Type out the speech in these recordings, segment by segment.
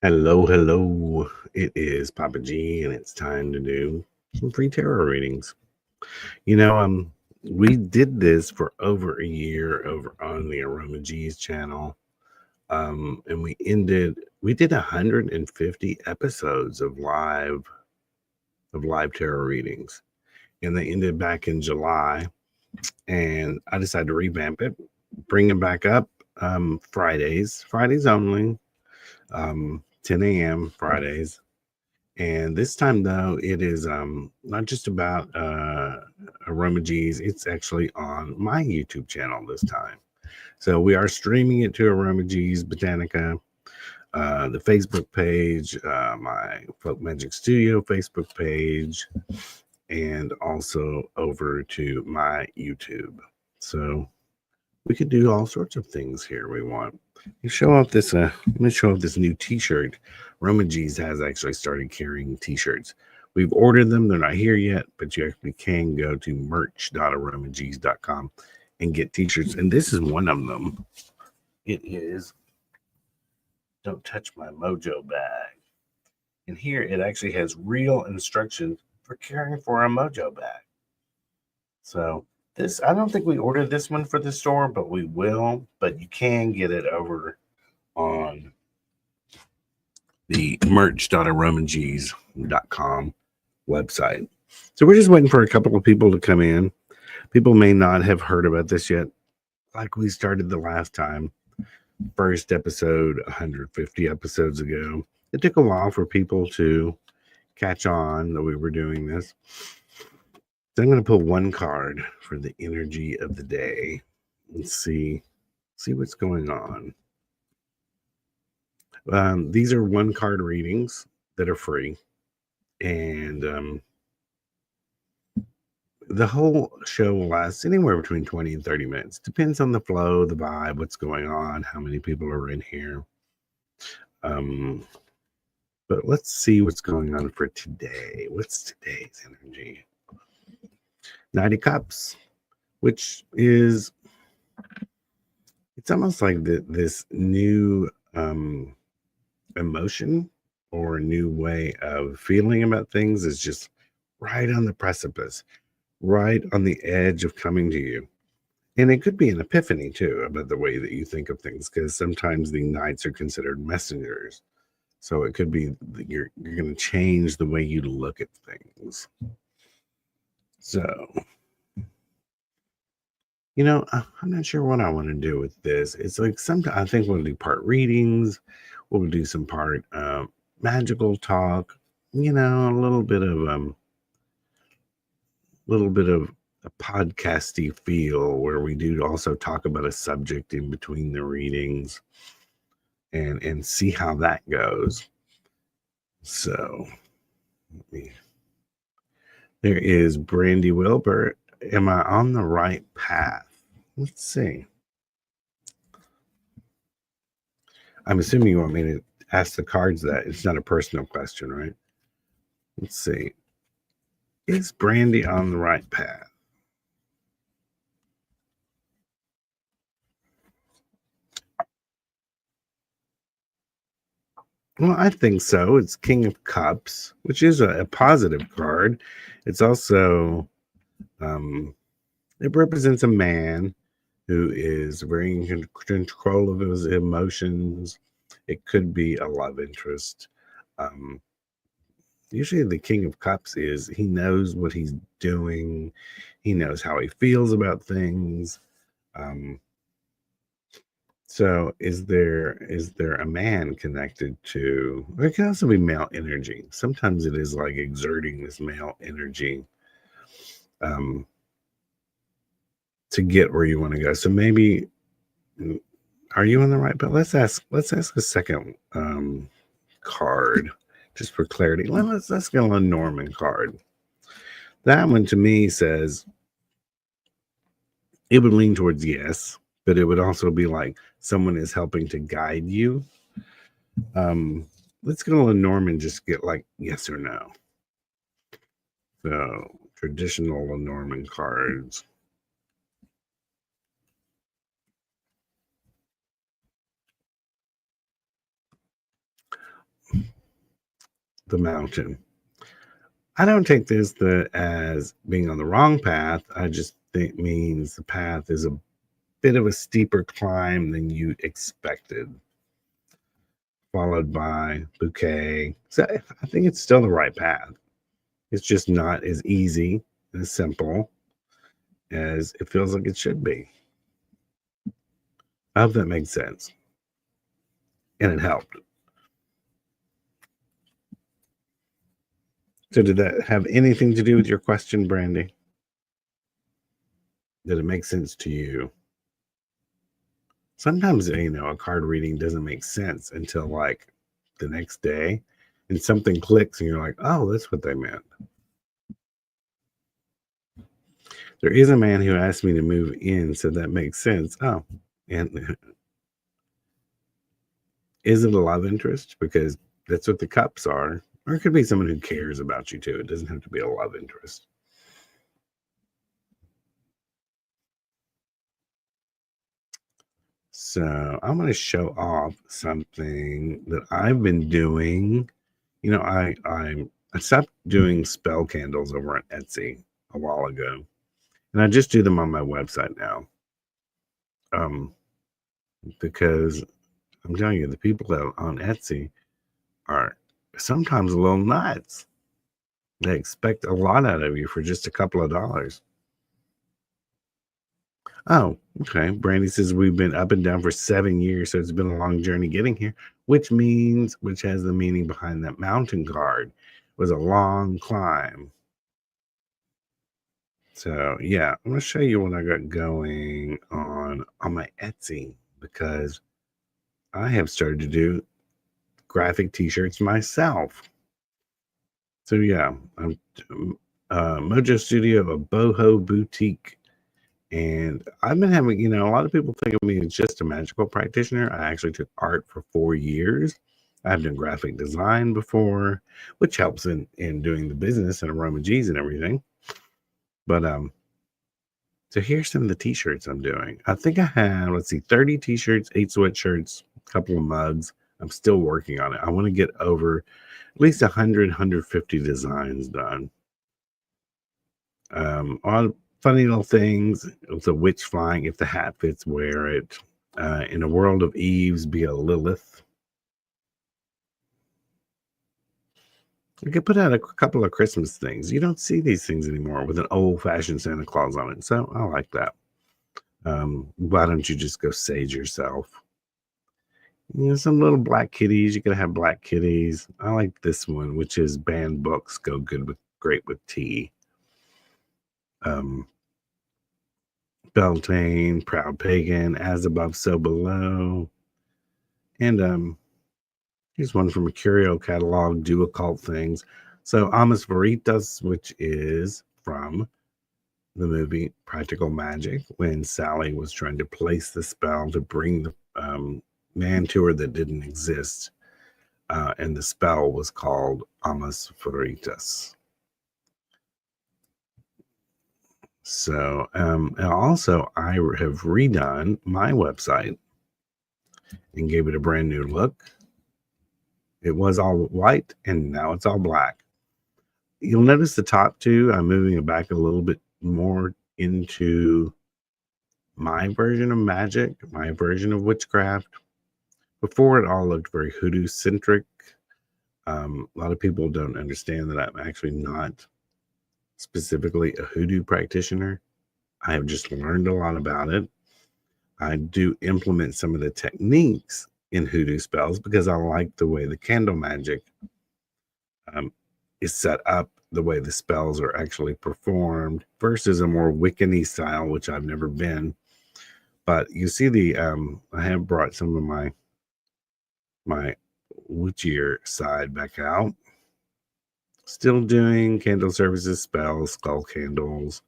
Hello, hello. It is Papa G, and it's time to do some free tarot readings. You know, we did this for over a year over on the aromaG's channel. And we did 150 episodes of live tarot readings. And they ended back in July. And I decided to revamp it, bring it back up Fridays only, 10 a.m. Fridays. And this time, though, it is not just about aromaG's. It's actually on my YouTube channel this time. So we are streaming it to aromaG's Botanica, the Facebook page, my Folk Magic Studio Facebook page, and also over to my YouTube. So we could do all sorts of things here we want. You show off this I'm gonna show off this new t-shirt. aromaG's has actually started carrying t-shirts. We've ordered them, they're not here yet, but you actually can go to merch.aromags.com and get t-shirts, and this is one of them. It is Don't Touch My Mojo Bag, and here it actually has real instructions for caring for a mojo bag. So this, I don't think we ordered this one for the store, but we will. But you can get it over on the merch.aromags.com website. So we're just waiting for a couple of people to come in. People may not have heard about this yet. Like we started the last time, first episode 150 episodes ago. It took a while for people to catch on that we were doing this. So I'm going to pull one card for the energy of the day and see what's going on. These are one card readings that are free, and the whole show will last anywhere between 20 and 30 minutes. Depends on the flow, the vibe, what's going on, how many people are in here. But let's see what's going on for today. What's today's energy? Knight of Cups, which is, it's almost like this new emotion or a new way of feeling about things is just right on the precipice, right on the edge of coming to you. And it could be an epiphany too about the way that you think of things, because sometimes the knights are considered messengers. So it could be that you're going to change the way you look at things. So, I'm not sure what I want to do with this. It's like sometimes I think we'll do part readings, we'll do some part magical talk, a little bit of a podcasty feel where we do also talk about a subject in between the readings and see how that goes. So there is Brandy Wilbur. Am I on the right path? Let's see. I'm assuming you want me to ask the cards that. It's not a personal question, right? Let's see. Is Brandy on the right path? Well, I think so. It's King of Cups, which is a positive card. It's also, it represents a man who is very in control of his emotions. It could be a love interest. Usually, the King of Cups is he knows what he's doing, he knows how he feels about things. So is there a man connected to, or it can also be male energy. Sometimes it is like exerting this male energy to get where you want to go. So maybe, are you on the right path? Let's ask a second card just for clarity. Let's go on Norman card. That one to me says it would lean towards yes, but it would also be like someone is helping to guide you. Let's go on Norman, just get like yes or no. So traditional Norman cards. the mountain. I don't take this as being on the wrong path. I just think means the path is a bit of a steeper climb than you expected, followed by bouquet. So I think it's still the right path. It's just not as easy and as simple as it feels like it should be. I hope that makes sense. And it helped. So did that have anything to do with your question, Brandy? Did it make sense to you? Sometimes, a card reading doesn't make sense until like the next day and something clicks and you're like, oh, that's what they meant. There is a man who asked me to move in, so that makes sense. Oh, and is it a love interest? Because that's what the cups are. Or it could be someone who cares about you too. It doesn't have to be a love interest. So I'm going to show off something that I've been doing. I stopped doing spell candles over on Etsy a while ago, and I just do them on my website now. Because I'm telling you, the people that on Etsy are sometimes a little nuts. They expect a lot out of you for just a couple of dollars. Oh, okay. Brandy says we've been up and down for 7 years, so it's been a long journey getting here, which has the meaning behind that mountain card. It was a long climb. So yeah, I'm gonna show you what I got going on my Etsy because I have started to do graphic t-shirts myself. So yeah, I'm Mojo Studio, a boho boutique. And I've been having, a lot of people think of me as just a magical practitioner. I actually took art for 4 years. I've done graphic design before, which helps in doing the business and aromaGs and everything. But so here's some of the t-shirts I'm doing. I think I have, 30 t-shirts, 8 sweatshirts, a couple of mugs. I'm still working on it. I want to get over at least 100, 150 designs done. All funny little things. It's a witch flying. If the hat fits, wear it. In a world of Eves, be a Lilith. You could put out a couple of Christmas things. You don't see these things anymore with an old-fashioned Santa Claus on it. So I like that. Why don't you just go sage yourself? Some little black kitties. You could have black kitties. I like this one, which is banned books go great with tea. Beltane, Proud Pagan, As Above, So Below. And here's one from a curio catalog, Do Occult Things. So Amas Veritas, which is from the movie Practical Magic, when Sally was trying to place the spell to bring the man to her that didn't exist. And the spell was called Amas Veritas. So, and also I have redone my website and gave it a brand new look. It was all white and now it's all black. You'll notice the top two, I'm moving it back a little bit more into my version of magic, my version of witchcraft. Before it all looked very hoodoo centric. A lot of people don't understand that I'm actually not specifically a hoodoo practitioner. I have just learned a lot about it. I do implement some of the techniques in hoodoo spells because I like the way the candle magic is set up, the way the spells are actually performed versus a more Wiccan-y style, which I've never been. But you see I have brought some of my witchier side back out. Still doing candle services, spells, skull candles,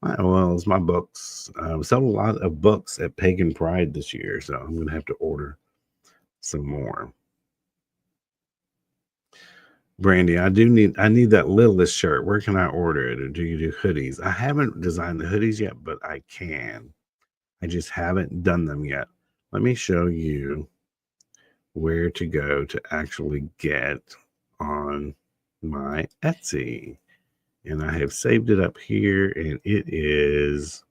my oils, my books. Sold a lot of books at Pagan Pride this year, so I'm going to have to order some more. Brandy, I need that Lilith shirt. Where can I order it? Or do you do hoodies? I haven't designed the hoodies yet, but I can. I just haven't done them yet. Let me show you where to go to actually get on my Etsy. And I have saved it up here, and it is,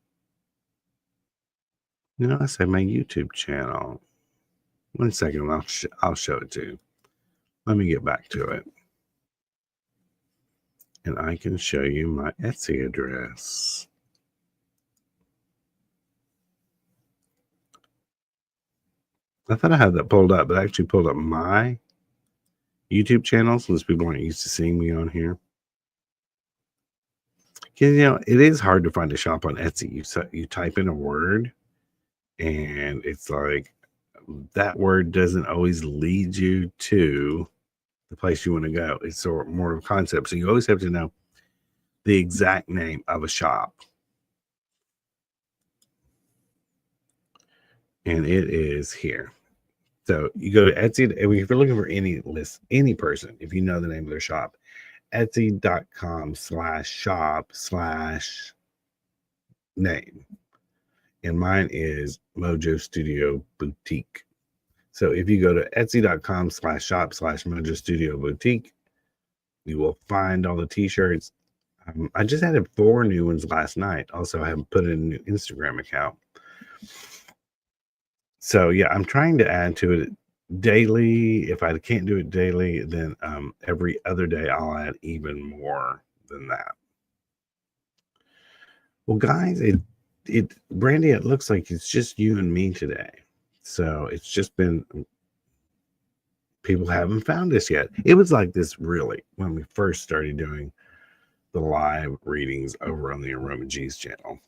I say my YouTube channel. 1 second, I'll show it to you. Let me get back to it. And I can show you my Etsy address. I thought I had that pulled up, but I actually pulled up my YouTube channel since people aren't used to seeing me on here. Because, it is hard to find a shop on Etsy. You type in a word, and it's like that word doesn't always lead you to the place you want to go. It's sort of more of a concept. So you always have to know the exact name of a shop. And it is here. So you go to Etsy. If you're looking for any person, if you know the name of their shop, etsy.com/shop/name. And mine is Mojo Studio Boutique. So if you go to etsy.com/shop/Mojo Studio Boutique, you will find all the t-shirts. I just added 4 new ones last night. Also, I have put in a new Instagram account. So yeah, I'm trying to add to it daily. If I can't do it daily, then every other day I'll add even more than that. Well, guys, Brandy, it looks like it's just you and me today. So it's just been, people haven't found us yet. It was like this really when we first started doing the live readings over on the aromaG's channel.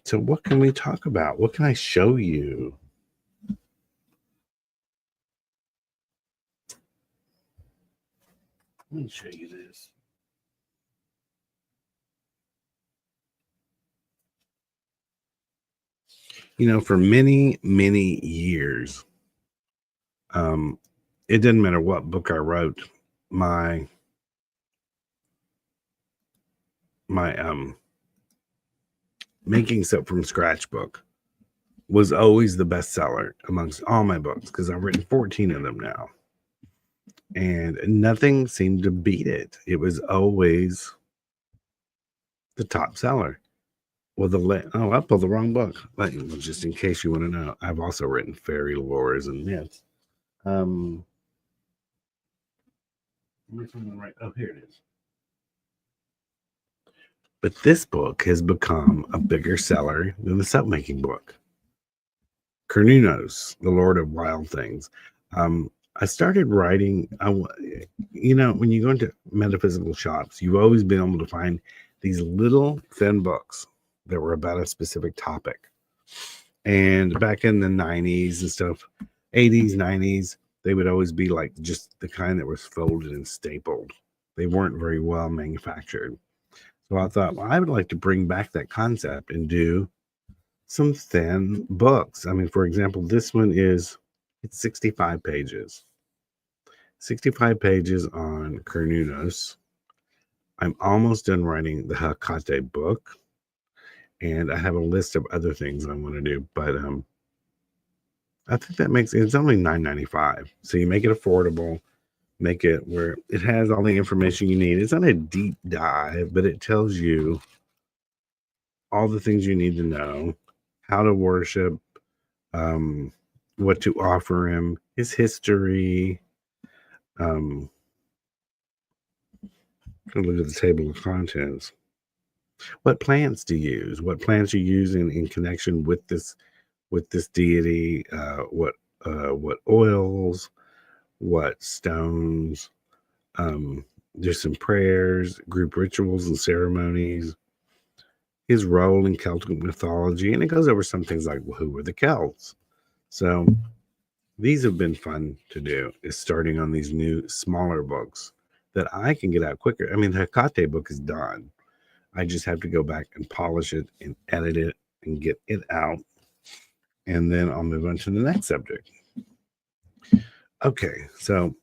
So what can we talk about? What can I show you? Let me show you this. For many, many years, it didn't matter what book I wrote, my making soap from scratch book was always the bestseller amongst all my books because I've written 14 of them now. And nothing seemed to beat it. It was always the top seller. Well, I pulled the wrong book. Just in case you want to know, I've also written fairy lores and myths. Right. Oh, here it is. But this book has become a bigger seller than the soap making book. Cernunnos, the Lord of Wild Things. I started writing, when you go into metaphysical shops, you've always been able to find these little thin books that were about a specific topic. And back in the 90s and stuff, 80s, 90s, they would always be like just the kind that was folded and stapled. They weren't very well manufactured. So I thought, well, I would like to bring back that concept and do some thin books. I mean, for example, this one it's 65 pages. 65 pages on Cernunnos. I'm almost done writing the Hecate book. And I have a list of other things I want to do. But I think it's only $9.95. So you make it affordable. Make it where it has all the information you need. It's not a deep dive, but it tells you all the things you need to know, how to worship, what to offer him, his history. Look at the table of contents. What plants to use? What plants you use in connection with this deity? What oils? What stones? There's some prayers, group rituals and ceremonies, his role in Celtic mythology, and it goes over some things like, well, who were the Celts? So these have been fun to do, is starting on these new smaller books that I can get out quicker. I mean, the Hecate book is done. I just have to go back and polish it and edit it and get it out. And then I'll move on to the next subject. Okay, so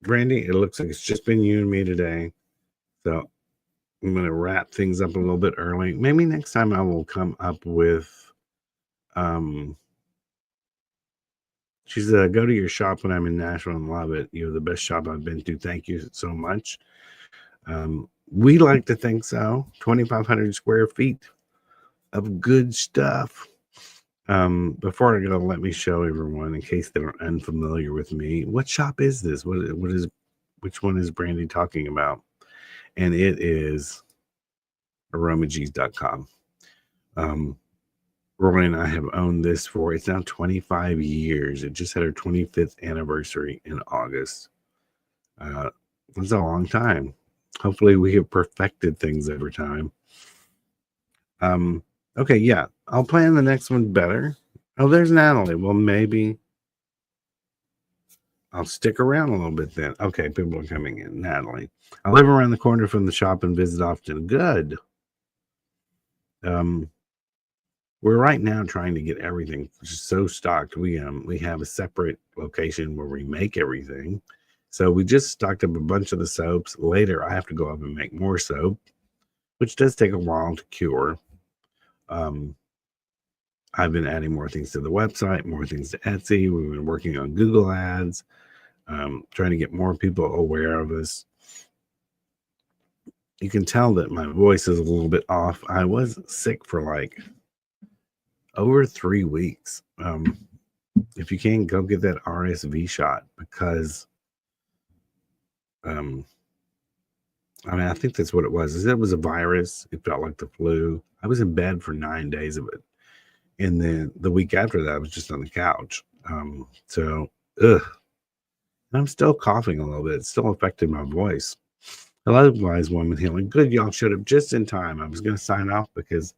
Brandy, it looks like it's just been you and me today. So I'm going to wrap things up a little bit early. Maybe next time I will come up with She's go to your shop when I'm in Nashville and love it. You're the best shop I've been to. Thank you so much. We like to think so. 2,500 square feet of good stuff. Before I go, let me show everyone, in case they're unfamiliar with me, what shop is this? Which one is Brandy talking about? And it is aromaG.com. Roy and I have owned this for, it's now 25 years. It just had our 25th anniversary in August. It's a long time. Hopefully we have perfected things over time. Okay, yeah, I'll plan the next one better. Oh, there's Natalie. Well, maybe I'll stick around a little bit then. Okay, people are coming in. Natalie, I live around the corner from the shop and visit often. Good. We're right now trying to get everything just so stocked. We have a separate location where we make everything. So we just stocked up a bunch of the soaps. Later, I have to go up and make more soap, which does take a while to cure. I've been adding more things to the website, more things to Etsy. We've been working on Google Ads, trying to get more people aware of us. You can tell that my voice is a little bit off. I was sick for like over 3 weeks. If you can, go get that RSV shot, because I think that's what it was. It was a virus. It felt like the flu. I was in bed for 9 days of it. And then the week after that, I was just on the couch. And I'm still coughing a little bit. It's still affecting my voice. Hello, Wise Woman Healing. Good, y'all showed up just in time. I was going to sign off because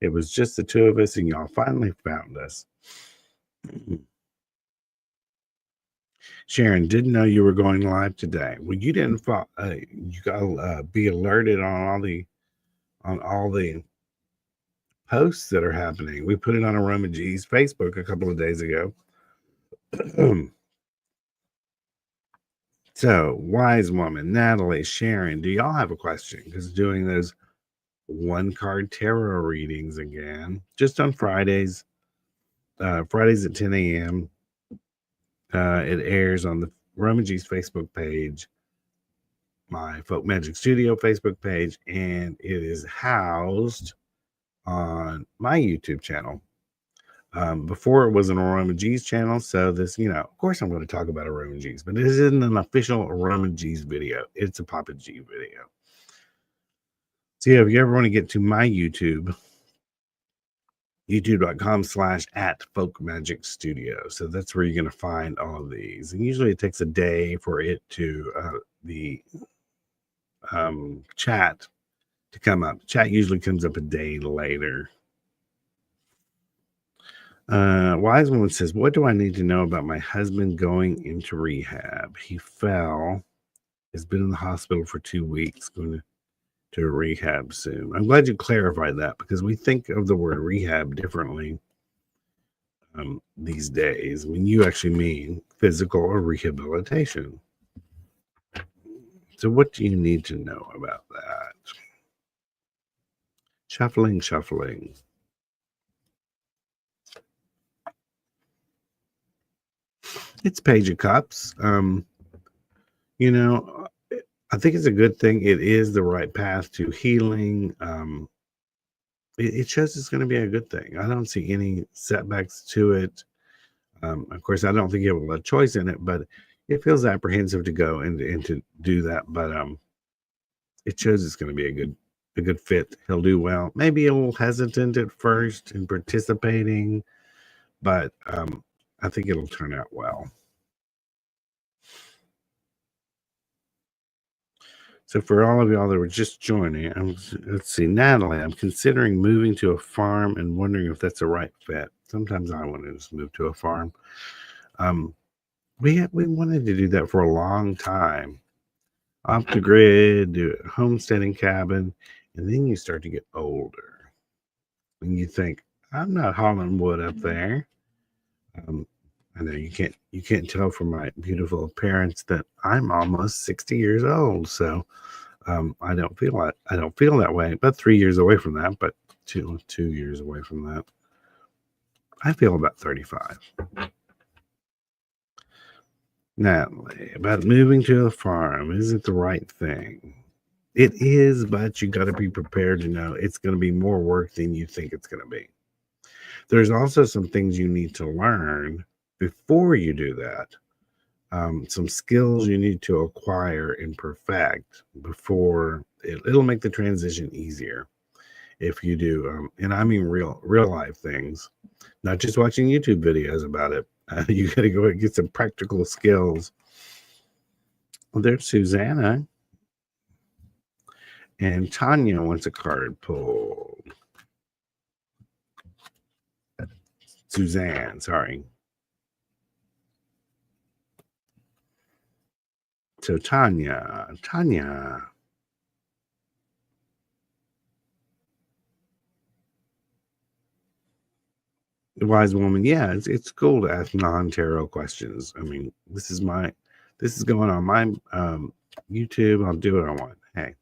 it was just the two of us, and y'all finally found us. Sharon, didn't know you were going live today. Well, you didn't. You got to be alerted on all the posts that are aromaG's. We put it on aromaG's Facebook a couple of days ago. So, Wise Woman, Natalie, Sharon, do y'all have a question? Because doing those one card tarot readings again, just on Fridays. Fridays at 10 a.m. It airs on the aromaG's Facebook page, my Folk Magic Studio Facebook page, and it is housed on my YouTube channel. Before it was an aromaG's channel, so this, of course I'm going to talk about aromaG's, but this isn't an official aromaG's video. It's a Papa G video. So yeah, if you ever want to get to my YouTube, youtube.com/@folkmagicstudio. So that's where you're going to find all of these. And usually it takes a day for it to, the chat to come up. Chat usually comes up a day later. Wise Woman says, what do I need to know about my husband going into rehab? He fell, has been in the hospital for 2 weeks, going to rehab soon. I'm glad you clarified that, because we think of the word rehab differently these days when you actually mean physical or rehabilitation. So what do you need to know about that? Shuffling. It's Page of Cups. I think it's a good thing. It is the right path to healing. It shows it's going to be a good thing. I don't see any setbacks to it. Of course, I don't think you have a choice in it, but it feels apprehensive to go and to do that. But it shows it's going to be a good fit. He'll do well. Maybe a little hesitant at first in participating, but I think it'll turn out well. So for all of y'all that were just joining, let's see, Natalie, I'm considering moving to a farm and wondering if that's the right fit. Sometimes I want to just move to a farm. We wanted to do that for a long time. Off the grid, do a homesteading cabin, and then you start to get older. And you think, I'm not hauling wood up there. I know you can't tell from my beautiful appearance that I'm almost 60 years old. So I don't feel that way. About 3 years away from that, but two years away from that. I feel about 35. Natalie, about moving to a farm, is it the right thing? It is, but you got to be prepared to know it's going to be more work than you think it's going to be. There's also some things you need to learn before you do that. Some skills you need to acquire and perfect before it'll make the transition easier if you do. And I mean real life things, not just watching YouTube videos about it. You got to go and get some practical skills. Well, there's Susanna, and Tanya wants a card pulled. Suzanne, sorry. So Tanya. The wise woman, yeah, it's cool to ask non-tarot questions. I mean, this is going on my YouTube. I'll do what I want. Hey,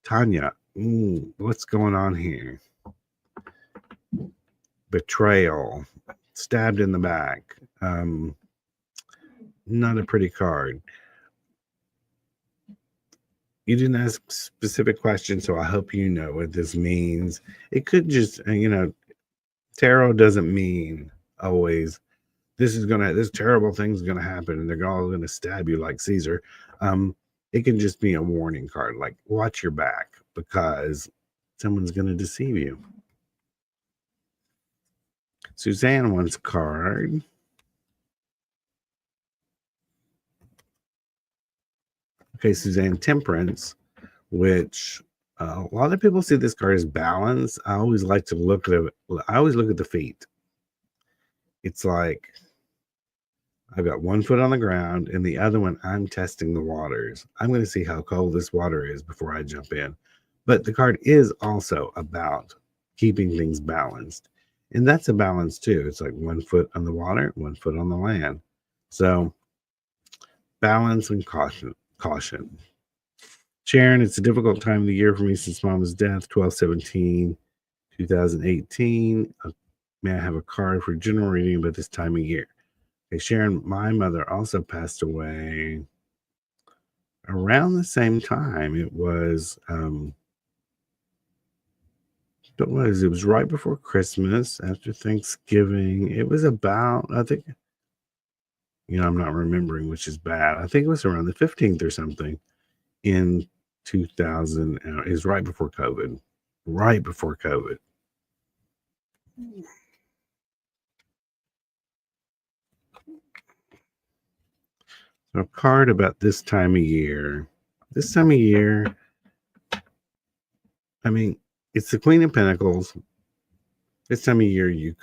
Tanya, what's going on here? Betrayal, stabbed in the back. Not a pretty card. You didn't ask specific questions, so I hope you know what this means. It could just, tarot doesn't mean always this terrible thing's gonna happen and they're all gonna stab you like Caesar. It can just be a warning card, like watch your back because someone's gonna deceive you. Suzanne wants a card. Okay, Suzanne, Temperance, which a lot of people see this card as balance. I always like to look at it. I always look at the feet. It's like I've got one foot on the ground and the other one, I'm testing the waters. I'm going to see how cold this water is before I jump in. But the card is also about keeping things balanced. And that's a balance too. It's like 1 foot on the water, 1 foot on the land. So balance and caution. Sharon, it's a difficult time of the year for me since Mama's death, 12/17/2018. May I have a card for general reading about this time of year? Okay, Sharon, my mother also passed away around the same time. It was right before Christmas, after Thanksgiving. It was about, I think, I'm not remembering, which is bad. I think it was around the 15th or something in 2000. It was right before COVID. Right before COVID. So a card about this time of year. This time of year, I mean, it's the Queen of Pentacles. This time of year,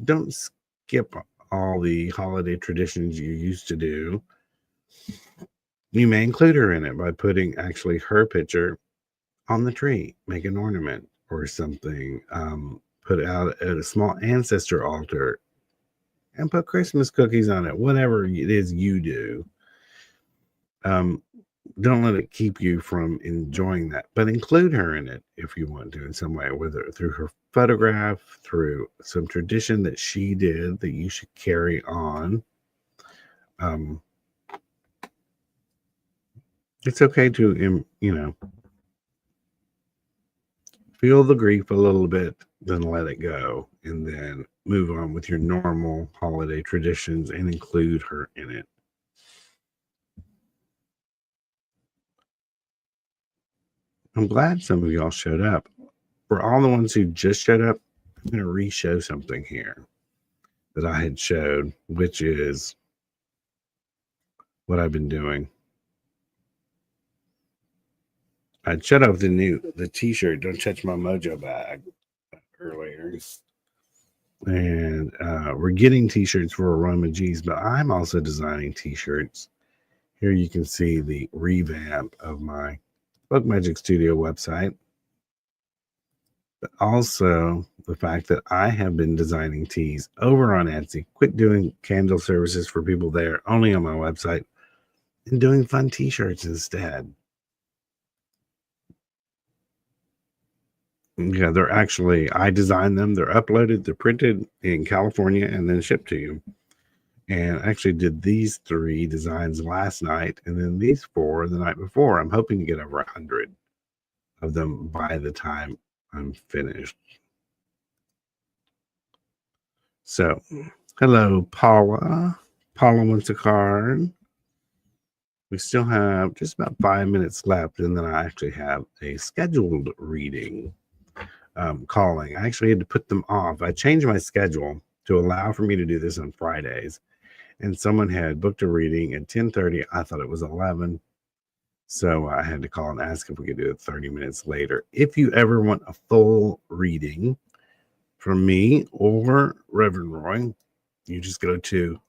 don't skip all the holiday traditions you used to do. You may include her in it by putting actually her picture on the tree, make an ornament or something. Put out at a small ancestor altar and put Christmas cookies on it, whatever it is you do. Don't let it keep you from enjoying that, but include her in it if you want to in some way, whether through her photograph, through some tradition that she did that you should carry on. It's okay to, feel the grief a little bit, then let it go, and then move on with your normal holiday traditions and include her in it. I'm glad some of y'all showed up. For all the ones who just showed up, I'm going to re-show something here that I had showed, which is what I've been doing. I showed up the t-shirt, Don't Touch My Mojo bag earlier. And we're getting t-shirts for aromaGs, but I'm also designing t-shirts. Here you can see the revamp of my Book Magic Studio website, but also the fact that I have been designing teas over on Etsy, quit doing candle services for people there, only on my website, and doing fun t-shirts instead. Yeah, I designed them, they're uploaded, they're printed in California and then shipped to you. And I actually did these 3 designs last night and then these 4 the night before. I'm hoping to get over 100 of them by the time I'm finished. So, hello, Paula. Paula wants a card. We still have just about 5 minutes left, and then I actually have a scheduled reading calling. I actually had to put them off. I changed my schedule to allow for me to do this on Fridays, and someone had booked a reading at 10:30. I thought it was 11, so I had to call and ask if we could do it 30 minutes later. If you ever want a full reading from me or Reverend Roy, you just go to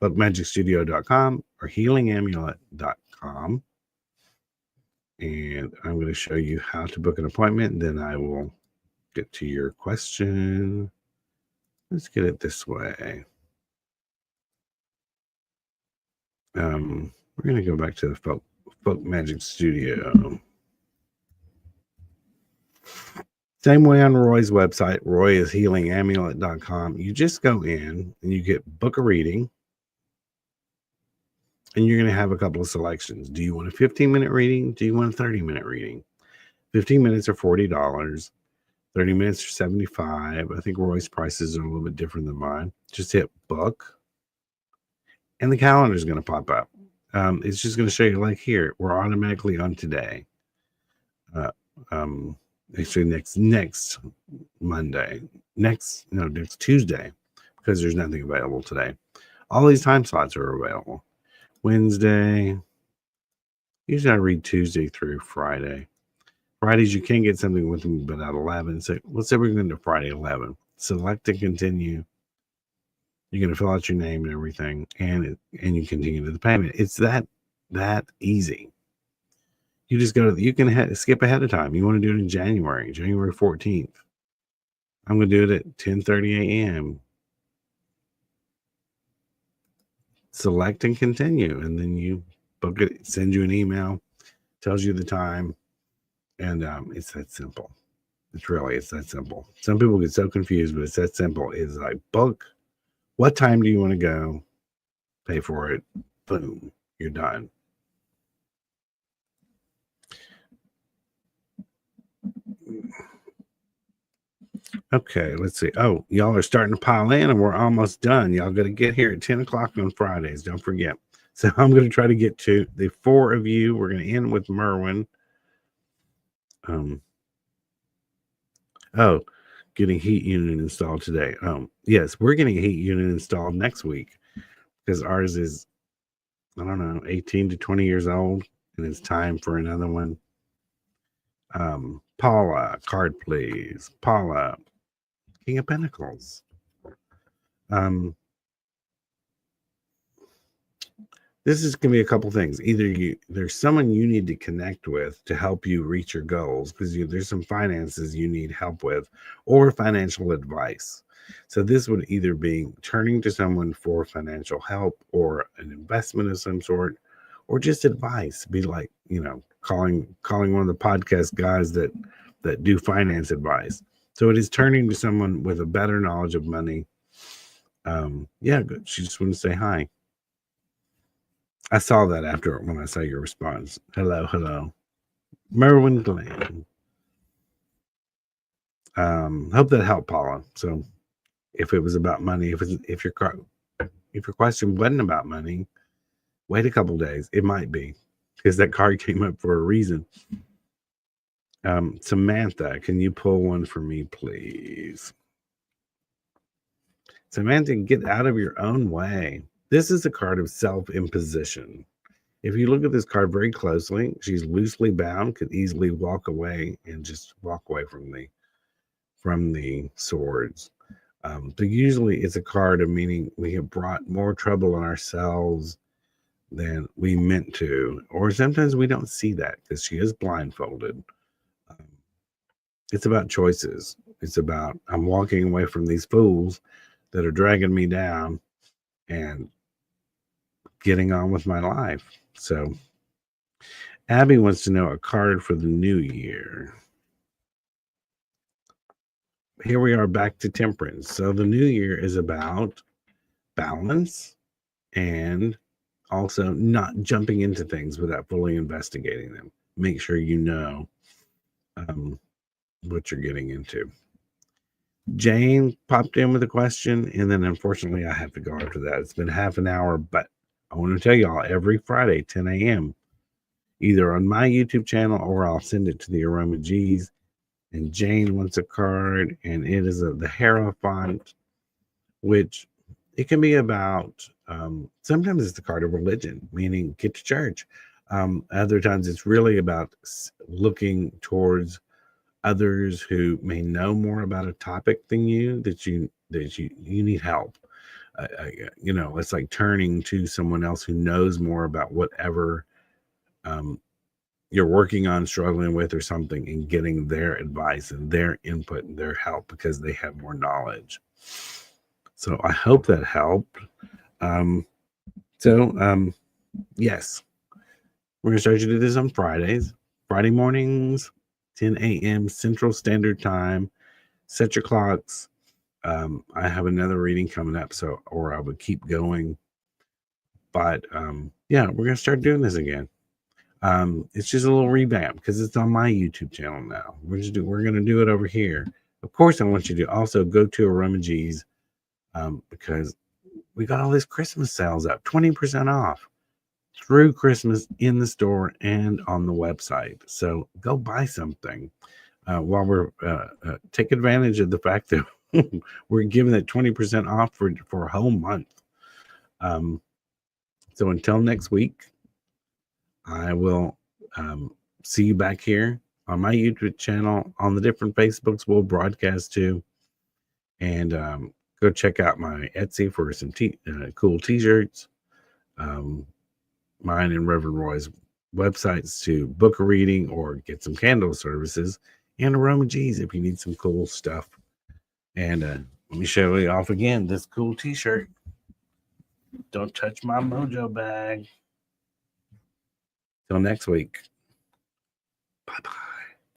bookmagicstudio.com or healingamulet.com, and I'm going to show you how to book an appointment, and then I will get to your question. Let's get it this way. We're going to go back to the Folk Magic Studio. Same way on Roy's website. Roy is healingamulet.com. You just go in and you get book a reading, and you're going to have a couple of selections. Do you want a 15-minute reading? Do you want a 30-minute reading? 15 minutes are $40. 30 minutes are $75. I think Roy's prices are a little bit different than mine. Just hit book, and the calendar is going to pop up. It's just going to show you, like here, we're automatically on today. Actually, next Monday, next Tuesday, because there's nothing available today. All these time slots are available. Wednesday. Usually I read Tuesday through Friday. Fridays, you can get something with me, but at 11. So let's say we're going to Friday 11. Select and continue. You're going to fill out your name and everything, and you continue to the payment. It's that easy. You just go to you can skip ahead of time. You want to do it in January 14th. I'm going to do it at 10:30 a.m. Select and continue, and then you book it. Send you an email, tells you the time, and it's that simple. It's that simple. Some people get so confused, but it's that simple. It's like book. What time do you want to go? Pay for it. Boom. You're done. Okay, let's see. Oh, y'all are starting to pile in, and we're almost done. Y'all got to get here at 10 o'clock on Fridays. Don't forget. So I'm going to try to get to the 4 of you. We're going to end with Merwin. Getting heat unit installed today. Yes, we're getting a heat unit installed next week because ours is, I don't know, 18 to 20 years old, and it's time for another one. Paula, card please. Paula, King of Pentacles. This is going to be a couple things. Either there's someone you need to connect with to help you reach your goals because there's some finances you need help with, or financial advice. So this would either be turning to someone for financial help or an investment of some sort, or just advice. Be like, calling one of the podcast guys that do finance advice. So it is turning to someone with a better knowledge of money. Good. She just wanted to say hi. I saw that after when I saw your response. Hello. Merwin Glenn. Hope that helped, Paula. So if it was about money, if your question wasn't about money, wait a couple days. It might be because that card came up for a reason. Samantha, can you pull one for me, please? Samantha, get out of your own way. This is a card of self-imposition. If you look at this card very closely, she's loosely bound, could easily walk away and just walk away from the swords. But usually it's a card of meaning we have brought more trouble on ourselves than we meant to, or sometimes we don't see that because she is blindfolded. It's about choices. It's about I'm walking away from these fools that are dragging me down and getting on with my life. So Abby wants to know a card for the new year. Here we are back to Temperance. So the new year is about balance, and also not jumping into things without fully investigating them. Make sure you know what you're getting into. Jane popped in with a question, and then unfortunately I have to go after that. It's been half an hour, but I want to tell y'all every Friday, 10 a.m., either on my YouTube channel or I'll send it to the aromaGs. And Jane wants a card, and it is the Hierophant, which it can be about, sometimes it's the card of religion, meaning get to church. Other times it's really about looking towards others who may know more about a topic than you, that you need help. It's like turning to someone else who knows more about whatever you're working on, struggling with, or something, and getting their advice and their input and their help because they have more knowledge. So I hope that helped. Yes, we're going to start to do this on Fridays, Friday mornings, 10 a.m. Central Standard Time. Set your clocks. I have another reading coming up, or I would keep going. But yeah, we're going to start doing this again. It's just a little revamp because it's on my YouTube channel now. We're going to do it over here. Of course, I want you to also go to aromaGs, because we got all these Christmas sales up, 20% off through Christmas in the store and on the website. So go buy something while we're take advantage of the fact that we're giving it 20% off for a whole month. So until next week, I will see you back here on my YouTube channel, on the different Facebooks we'll broadcast to, and go check out my Etsy for some cool t-shirts, mine and Reverend Roy's websites to book a reading or get some candle services, and aromaGs if you need some cool stuff. And let me show you off again this cool t-shirt. Don't touch my mojo bag. Till next week. Bye-bye.